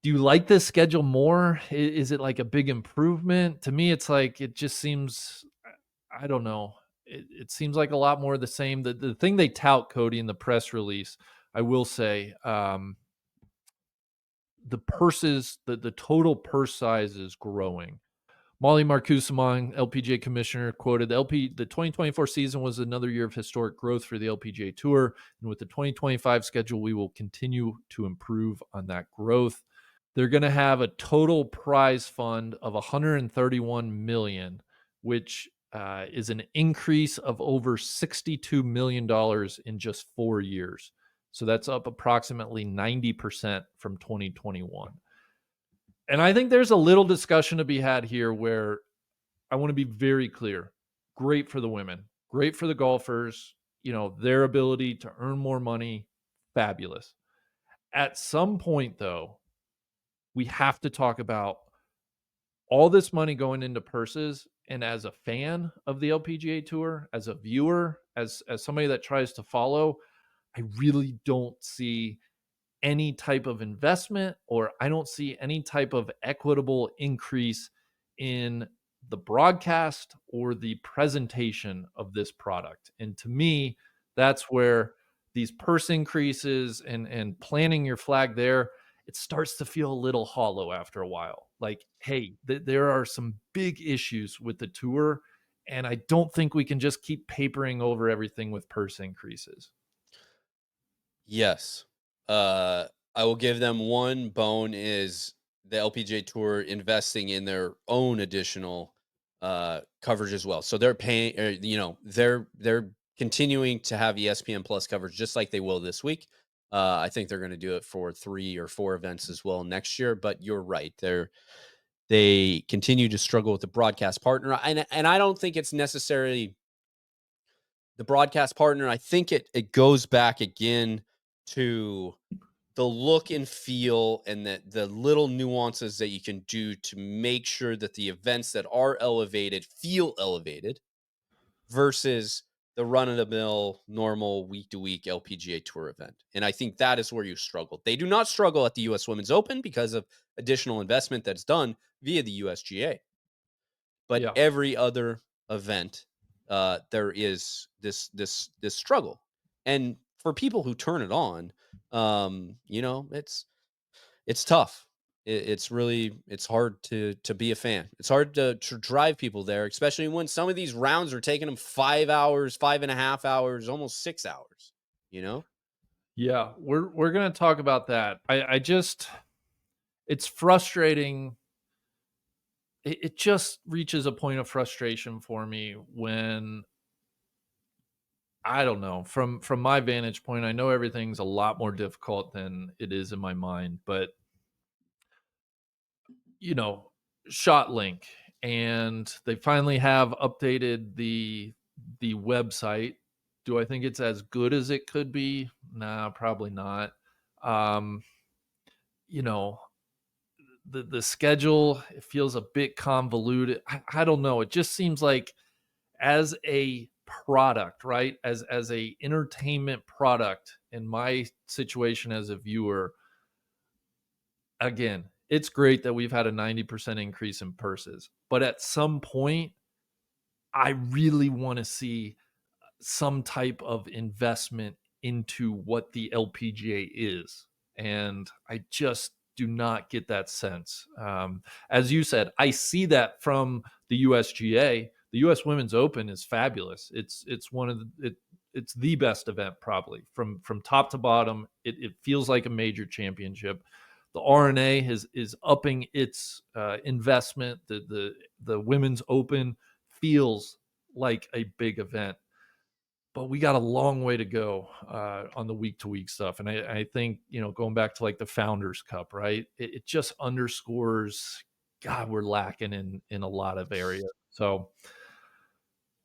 Do you like this schedule more? Is it like a big improvement? To me, it's like it just seems, I don't know. It seems like a lot more of the same. The thing they tout, Cody, in the press release, I will say, the purses, the total purse size is growing. Molly Marcoussimon, LPGA commissioner, quoted, the 2024 season was another year of historic growth for the LPGA Tour, and with the 2025 schedule, we will continue to improve on that growth. They're going to have a total prize fund of 131 million, which is an increase of over 62 million dollars in just 4 years. So that's up approximately 90% from 2021. And I think there's a little discussion to be had here where I want to be very clear. Great for the women, great for the golfers, their ability to earn more money, fabulous. At some point, though, we have to talk about all this money going into purses. And as a fan of the LPGA Tour, as a viewer, as somebody that tries to follow, I really don't see any type of investment, or I don't see any type of equitable increase in the broadcast or the presentation of this product. And to me, that's where these purse increases and planting your flag there, it starts to feel a little hollow after a while. Like, hey, there are some big issues with the tour, and I don't think we can just keep papering over everything with purse increases. Yes. I will give them one bone is the LPGA Tour investing in their own additional coverage as well. So they're paying, they're continuing to have ESPN Plus coverage just like they will this week. I think they're going to do it for 3 or 4 events as well next year. But you're right, they continue to struggle with the broadcast partner, and I don't think it's necessarily the broadcast partner. I think it goes back again to the look and feel and the little nuances that you can do to make sure that the events that are elevated feel elevated versus the run of the mill normal week to week LPGA Tour event. And I think that is where you struggle. They do not struggle at the US Women's Open because of additional investment that's done via the USGA. But Yeah. every other event, there is this struggle. And for people who turn it on, it's tough. It's hard to be a fan. It's hard to drive people there, especially when some of these rounds are taking them 5 hours, 5.5 hours, almost 6 hours. You know, Yeah, we're gonna talk about that. I just it's frustrating. It just reaches a point of frustration for me when I don't know, from my vantage point, I know everything's a lot more difficult than it is in my mind, but you know, shot link and they finally have updated the website. Do I think it's as good as it could be? Nah, probably not. Um, you know, the schedule, it feels a bit convoluted. I don't know. It just seems like as a product, right? As a entertainment product in my situation as a viewer, again, it's great that we've had a 90% increase in purses. But at some point, I really want to see some type of investment into what the LPGA is. And I just do not get that sense. As you said, I see that from the USGA. The US Women's Open is fabulous. It's one of it's the best event probably from top to bottom. It feels like a major championship. The RNA is upping its investment. The Women's Open feels like a big event, but we got a long way to go on the week to week stuff. And I think, going back to like the Founders Cup, right? It just underscores, God, we're lacking in a lot of areas. So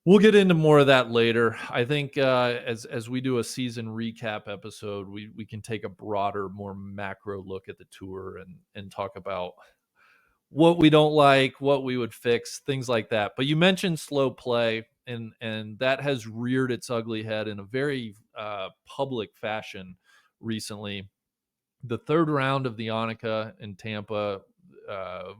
we'll get into more of that later. I think as we do a season recap episode, we can take a broader, more macro look at the tour and talk about what we don't like, what we would fix, things like that. But you mentioned slow play, and that has reared its ugly head in a very public fashion recently. The third round of the Annika in Tampa,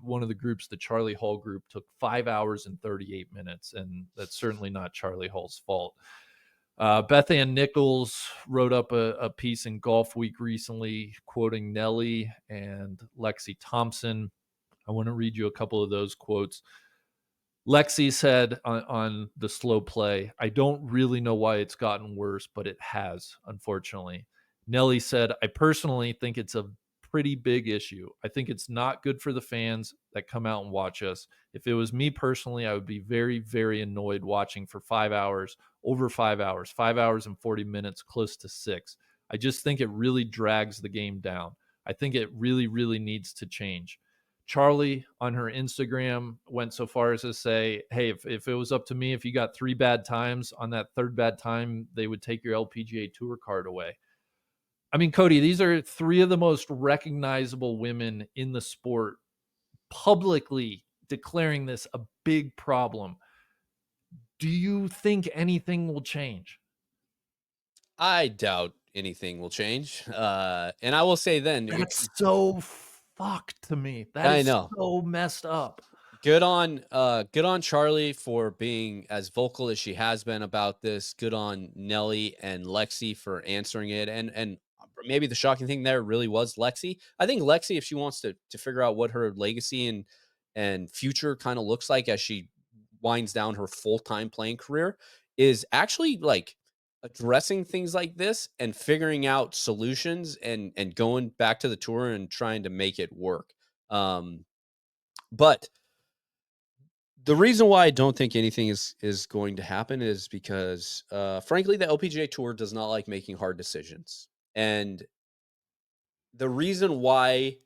one of the groups, the Charlie Hall group, took 5 hours and 38 minutes, and that's certainly not Charlie Hall's fault. Beth Ann Nichols wrote up a piece in Golf Week recently, quoting Nelly and Lexi Thompson. I want to read you a couple of those quotes. Lexi said on the slow play, I don't really know why it's gotten worse, but it has, unfortunately. Nelly said, I personally think it's a pretty big issue. I think it's not good for the fans that come out and watch us. If it was me personally, I would be very, very annoyed watching for 5 hours, over 5 hours, 5 hours and 40 minutes, close to 6. I just think it really drags the game down. I think it really, really needs to change. Charlie on her Instagram went so far as to say, hey, if it was up to me, if you got 3 bad times, on that third bad time, they would take your LPGA Tour card away. I mean, Cody, these are 3 of the most recognizable women in the sport publicly declaring this a big problem. Do you think anything will change? I doubt anything will change. And I will say then, That's so fucked to me. That I is know. so messed up. Good on Charlie for being as vocal as she has been about this. Good on Nelly and Lexi for answering it. And maybe the shocking thing there really was Lexi. I think Lexi, if she wants to figure out what her legacy and future kind of looks like as she winds down her full-time playing career, is actually like addressing things like this and figuring out solutions and going back to the tour and trying to make it work. Um, but the reason why I don't think anything is going to happen is because, frankly, the LPGA Tour does not like making hard decisions, and the reason why,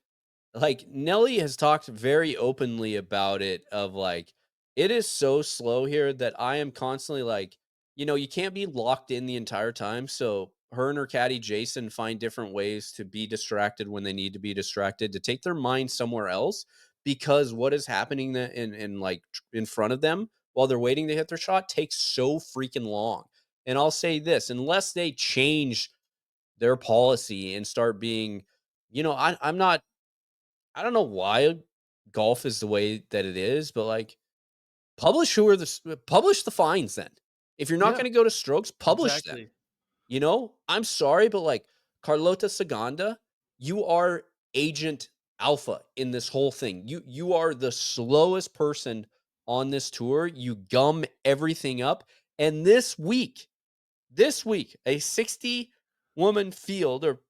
like, Nelly has talked very openly about it, of like, it is so slow here that I am constantly like, you can't be locked in the entire time. So her and her caddy Jason find different ways to be distracted when they need to be distracted, to take their mind somewhere else, because what is happening in like in front of them while they're waiting to hit their shot takes so freaking long. And I'll say this, unless they change their policy and start being, I'm not, I don't know why golf is the way that it is, but like, publish the fines then. If you're not Yeah, going to go to strokes, publish them. exactly. I'm sorry, but like, Carlota Saganda, you are agent alpha in this whole thing. You are the slowest person on this tour. You gum everything up. And this week, a 60 woman field, or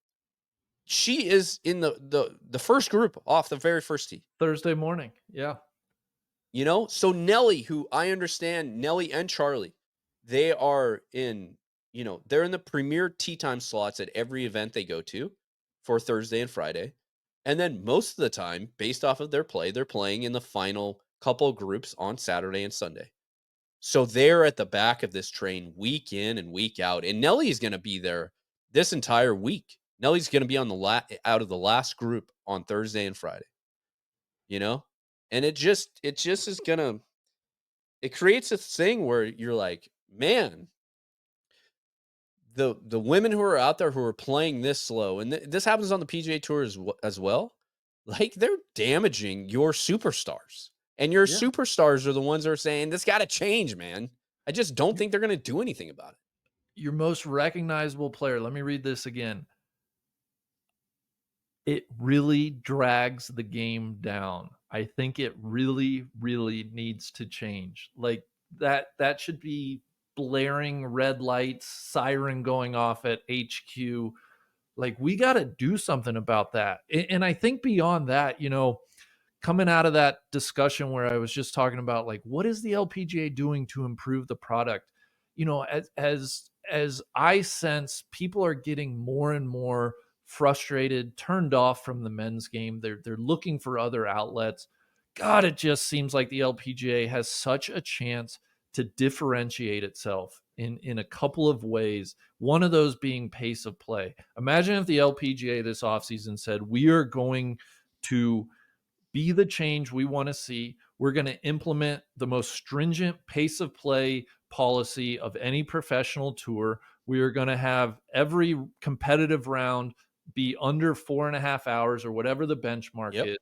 she is in the first group off the very first tee. Thursday morning. Yeah. So Nelly, who I understand, Nelly and Charlie, they are in, they're in the premier tee time slots at every event they go to for Thursday and Friday. And then most of the time, based off of their play, they're playing in the final couple groups on Saturday and Sunday. So they're at the back of this train week in and week out. And Nelly is going to be there this entire week. Nelly's going to be on out of the last group on Thursday and Friday, you know? And it just is going to, it creates a thing where you're like, man, the women who are out there who are playing this slow, and this happens on the PGA Tour as well, like, they're damaging your superstars, and your Yeah. superstars are the ones that are saying this got to change, man. I just don't think they're going to do anything about it. Your most recognizable player. Let me read this again. It really drags the game down. I think it really, really needs to change. Like, that should be blaring red lights, siren going off at HQ. Like, we got to do something about that. And I think beyond that, coming out of that discussion where I was just talking about, like, what is the LPGA doing to improve the product? As I sense, people are getting more and more frustrated, turned off from the men's game. They're looking for other outlets. God, it just seems like the LPGA has such a chance to differentiate itself in a couple of ways. One of those being pace of play. Imagine if the LPGA this offseason said, we are going to be the change we want to see. We're going to implement the most stringent pace of play policy of any professional tour. We are going to have every competitive round be under 4.5 hours or whatever the benchmark Yep. is.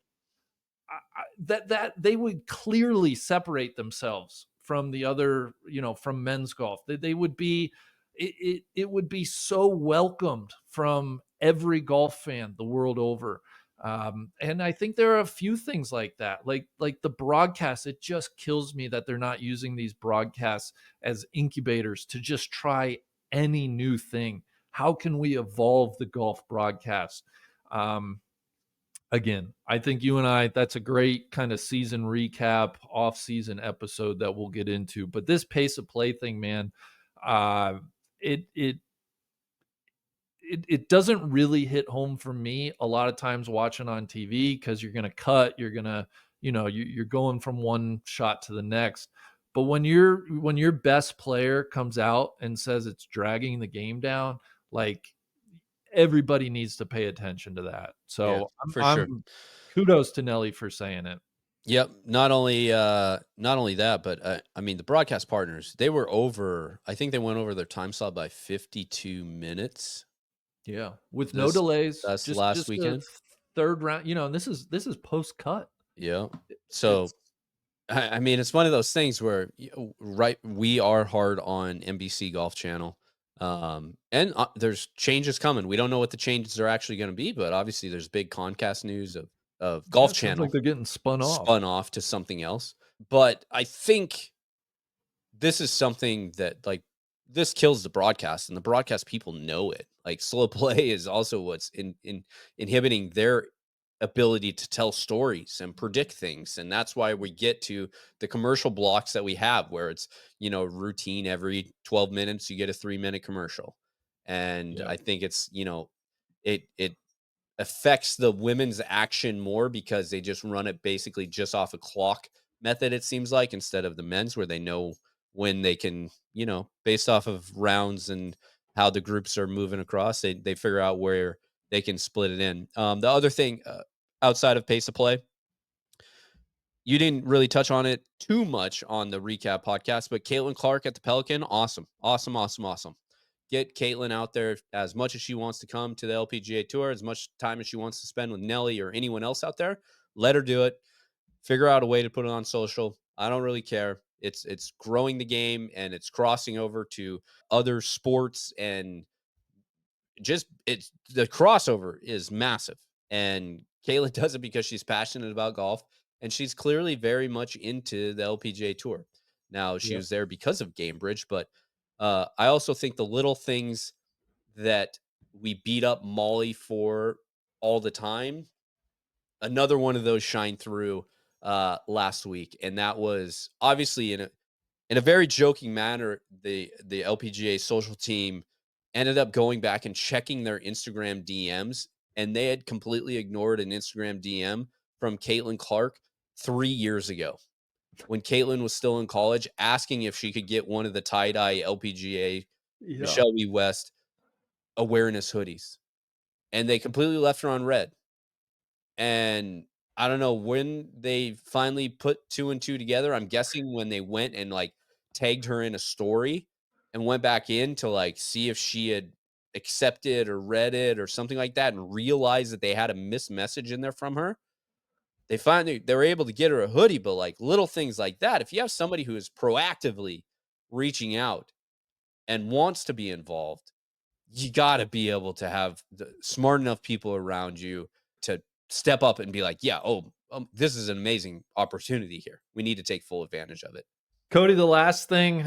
That they would clearly separate themselves from the other, from men's golf. They would be, it would be so welcomed from every golf fan the world over. And I think there are a few things like that, like the broadcast. It just kills me that they're not using these broadcasts as incubators to just try any new thing. How can we evolve the golf broadcast? Again, I think you and I, that's a great kind of season recap, off-season episode that we'll get into. But this pace of play thing, man, uh, it it it doesn't really hit home for me a lot of times watching on TV, because you're gonna cut, you're gonna, you're going from one shot to the next. But when your best player comes out and says it's dragging the game down, like, everybody needs to pay attention to that. Yeah, So for sure. I'm kudos to Nelly for saying it. Yep. Not only that, but I mean, the broadcast partners, they were over. I think they went over their time slot by 52 minutes Yeah, with no this delays, that's just last just a weekend. third round. And this is post cut. Yeah. So It's I mean, it's one of those things where, right, we are hard on NBC Golf Channel, and there's changes coming. We don't know what the changes are actually going to be, but obviously there's big Concast news of Yeah, Golf it sounds like Channel they're getting spun off. spun off to something else. But I think this is something that, like, this kills the broadcast, and the broadcast people know it. Like, slow play is also what's in inhibiting their ability to tell stories and predict things. And that's why we get to the commercial blocks that we have where it's, routine every 12 minutes, you get a 3-minute commercial. And Yeah. I think it's, it affects the women's action more because they just run it basically just off a clock method, it seems like, instead of the men's where they know when they can, based off of rounds and how the groups are moving across, they figure out where they can split it in. The other thing, outside of pace of play, you didn't really touch on it too much on the recap podcast, but Caitlin Clark at the Pelican, awesome, awesome, awesome, awesome. Get Caitlin out there as much as she wants to come to the LPGA Tour, as much time as she wants to spend with Nelly or anyone else out there. Let her do it. Figure out a way to put it on social. I don't really care. It's growing the game and it's crossing over to other sports, and just it's the crossover is massive. And Kayla does it because she's passionate about golf and she's clearly very much into the LPGA Tour. Now, she Yeah. was there because of Gamebridge, but I also think the little things that we beat up Molly for all the time, another one of those shine through last week, and that was obviously in a very joking manner. The LPGA social team ended up going back and checking their Instagram DMs, and they had completely ignored an Instagram DM from Caitlin Clark 3 years ago when Caitlin was still in college, asking if she could get one of the tie-dye LPGA Yeah. Michelle B. West awareness hoodies, and they completely left her on red. And I don't know when they finally put two and two together. I'm guessing when they went and like tagged her in a story and went back in to like see if she had accepted or read it or something like that, and realized that they had a missed message in there from her. They were able to get her a hoodie, but like little things like that. If you have somebody who is proactively reaching out and wants to be involved, you got to be able to have the smart enough people around you to step up and be like, yeah, oh, this is an amazing opportunity here. We need to take full advantage of it. Cody, the last thing,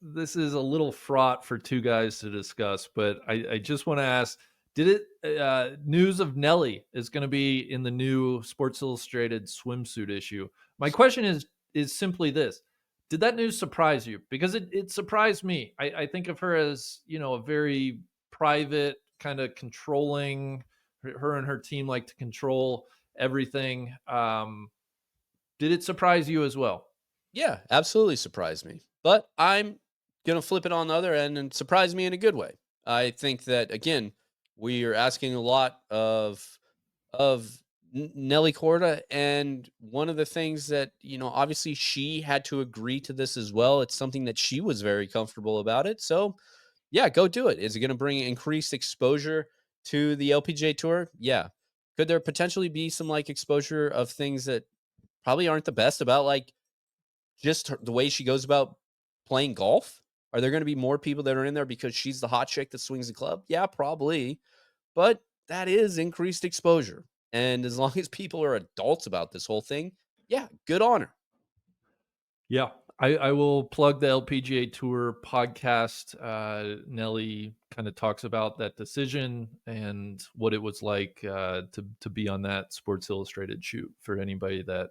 this is a little fraught for two guys to discuss, but I just want to ask, news of Nelly is going to be in the new Sports Illustrated swimsuit issue. My question is simply this. Did that news surprise you? Because it surprised me. I think of her as, a very private, kind of controlling, her and her team like to control everything. Did it surprise you as well? Yeah, absolutely surprised me. But I'm going to flip it on the other end and surprise me in a good way. I think that, again, we are asking a lot of Nelly Korda, and one of the things that, obviously she had to agree to this as well. It's something that she was very comfortable about it. So, yeah, go do it. Is it going to bring increased exposure to the LPGA Tour? Yeah. Could there potentially be some like exposure of things that probably aren't the best about like just the way she goes about playing golf? Are there going to be more people that are in there because she's the hot chick that swings the club? Yeah, probably. But that is increased exposure. And as long as people are adults about this whole thing, yeah, good on her. Yeah, I will plug the LPGA Tour podcast. Nelly kind of talks about that decision and what it was like to be on that Sports Illustrated shoot for anybody that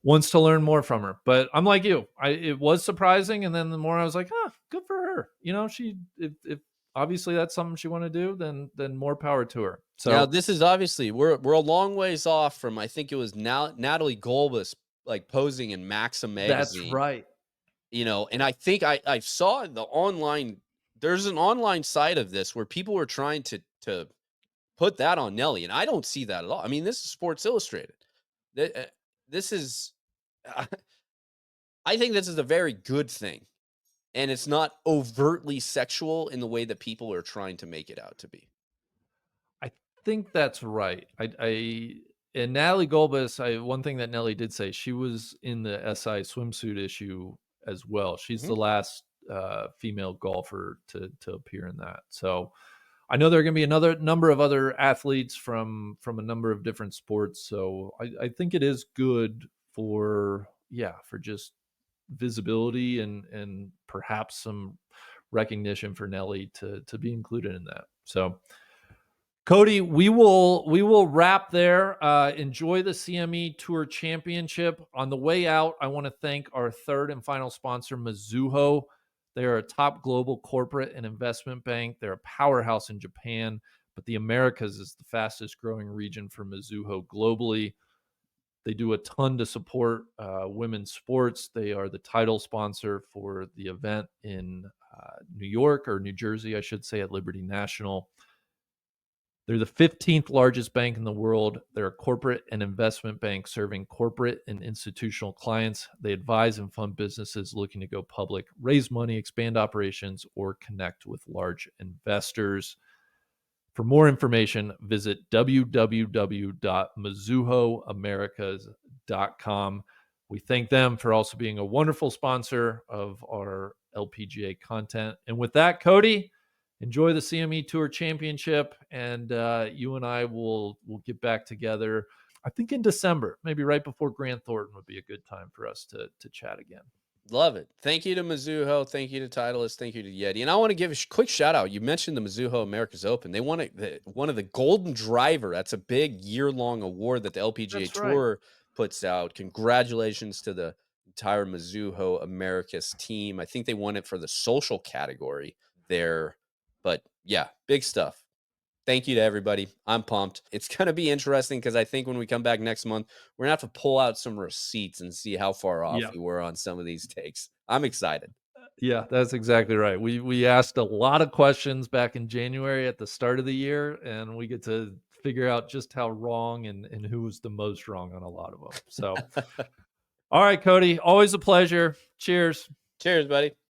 wants to learn more from her. But I'm like you, it was surprising, and then the more I was like, good for her. She if obviously that's something she want to do, then more power to her. Now, So this is obviously we're a long ways off from, I think it was now Natalie Golbus like posing in Maxim that's magazine, right. and I think I saw in the online, there's an online side of this where people were trying to put that on Nelly, and I don't see that at all. I mean, this is Sports Illustrated. This is I think this is a very good thing, and it's not overtly sexual in the way that people are trying to make it out to be. I think that's right. And Natalie Golbus, one thing that Nelly did say, she was in the SI swimsuit issue as well. She's Mhm. the last female golfer to appear in that. So I know there are going to be another number of other athletes from a number of different sports. So I think it is good for just visibility and perhaps some recognition for Nelly to be included in that. So Cody, we will wrap there. Enjoy the CME Tour Championship. On the way out, I want to thank our third and final sponsor, Mizuho. They are a top global corporate and investment bank. They're a powerhouse in Japan, but the Americas is the fastest growing region for Mizuho globally. They do a ton to support women's sports. They are the title sponsor for the event in New York, or New Jersey, I should say, at Liberty National. They're the 15th largest bank in the world. They're a corporate and investment bank serving corporate and institutional clients. They advise and fund businesses looking to go public, raise money, expand operations, or connect with large investors. For more information, visit www.mizuhoamericas.com. We thank them for also being a wonderful sponsor of our LPGA content. And with that, Cody, enjoy the CME Tour Championship, and you and I will get back together. I think in December, maybe right before Grant Thornton would be a good time for us to chat again. Love it. Thank you to Mizuho. Thank you to Titleist. Thank you to Yeti. And I want to give a quick shout out. You mentioned the Mizuho America's Open. They won one of the Golden Driver. That's a big year-long award that the LPGA That's right. Tour puts out. Congratulations to the entire Mizuho Americas team. I think they won it for the social category there. But yeah, big stuff. Thank you to everybody. I'm pumped. It's going to be interesting because I think when we come back next month, we're going to have to pull out some receipts and see how far off Yeah. we were on some of these takes. I'm excited. Yeah, that's exactly right. We asked a lot of questions back in January at the start of the year, and we get to figure out just how wrong and who was the most wrong on a lot of them. So, all right, Cody, always a pleasure. Cheers. Cheers, buddy.